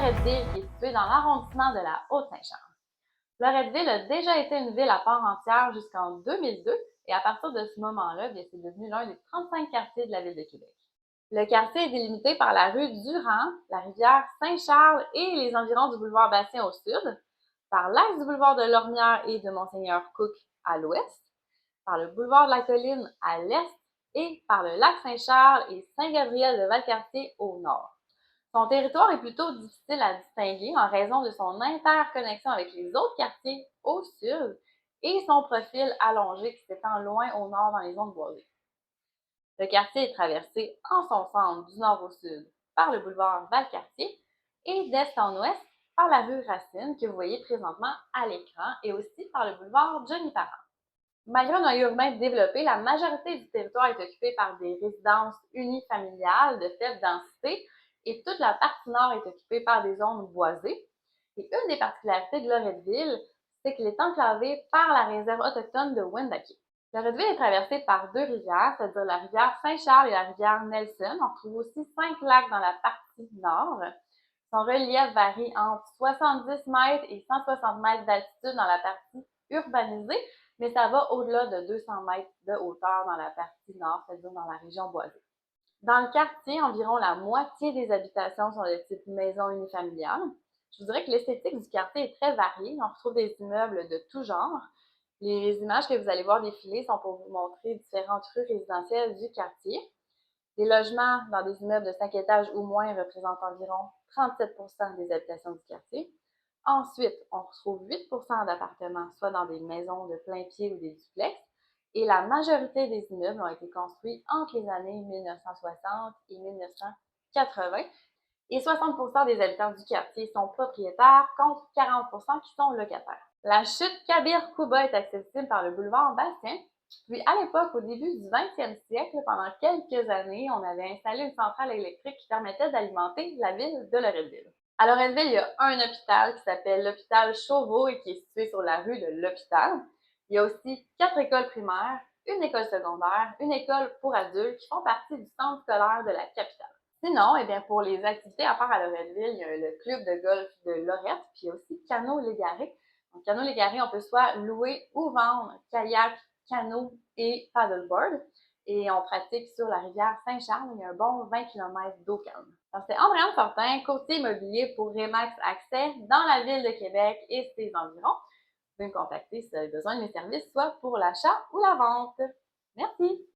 Loretteville, qui est située dans l'arrondissement de la Haute-Saint-Charles. Loretteville a déjà été une ville à part entière jusqu'en 2002 et à partir de ce moment-là, c'est devenu l'un des 35 quartiers de la ville de Québec. Le quartier est délimité par la rue Durand, la rivière Saint-Charles et les environs du boulevard Bastien au sud, par l'axe du boulevard de Lormière et de Monseigneur-Cook à l'ouest, par le boulevard de la Colline à l'est et par le lac Saint-Charles et Saint-Gabriel de Valcartier au nord. Son territoire est plutôt difficile à distinguer en raison de son interconnexion avec les autres quartiers au sud et son profil allongé qui s'étend loin au nord dans les zones boisées. Le quartier est traversé en son centre du nord au sud par le boulevard Valcartier et d'est en ouest par la rue Racine que vous voyez présentement à l'écran et aussi par le boulevard Johnny Parent. Malgré un noyau urbain développé, la majorité du territoire est occupée par des résidences unifamiliales de faible densité et toute la partie nord est occupée par des zones boisées. Et une des particularités de Loretteville, c'est qu'elle est enclavée par la réserve autochtone de Wendake. Loretteville est traversée par deux rivières, c'est-à-dire la rivière Saint-Charles et la rivière Nelson. On retrouve aussi 5 lacs dans la partie nord. Son relief varie entre 70 mètres et 160 mètres d'altitude dans la partie urbanisée, mais ça va au-delà de 200 mètres de hauteur dans la partie nord, c'est-à-dire dans la région boisée. Dans le quartier, environ la moitié des habitations sont de type maison unifamiliale. Je vous dirais que l'esthétique du quartier est très variée. On retrouve des immeubles de tout genre. Les images que vous allez voir défiler sont pour vous montrer différentes rues résidentielles du quartier. Les logements dans des immeubles de 5 étages ou moins représentent environ 37 des habitations du quartier. Ensuite, on retrouve 8 d'appartements, soit dans des maisons de plein pied ou des duplex, et la majorité des immeubles ont été construits entre les années 1960 et 1980, et 60 des habitants du quartier sont propriétaires contre 40 qui sont locataires. La chute Kabir-Kouba est accessible par le boulevard Bastien. Puis à l'époque, au début du 20e siècle, pendant quelques années, on avait installé une centrale électrique qui permettait d'alimenter la ville de Loretteville. À Loretteville, il y a un hôpital qui s'appelle l'hôpital Chauveau et qui est situé sur la rue de l'Hôpital. Il y a aussi 4 écoles primaires, une école secondaire, une école pour adultes qui font partie du centre scolaire de la capitale. Sinon, pour les activités à faire à Loretteville, il y a le club de golf de Lorette, puis il y a aussi Canot Légaré. Donc, Canot Légaré, on peut soit louer ou vendre kayak, canot et paddleboard. Et on pratique sur la rivière Saint-Charles. Il y a un bon 20 km d'eau calme. Alors, c'est Andréane Fortin, courtier immobilier pour Remax Accès dans la ville de Québec et ses environs. Vous pouvez me contacter si vous avez besoin de mes services, soit pour l'achat ou la vente. Merci!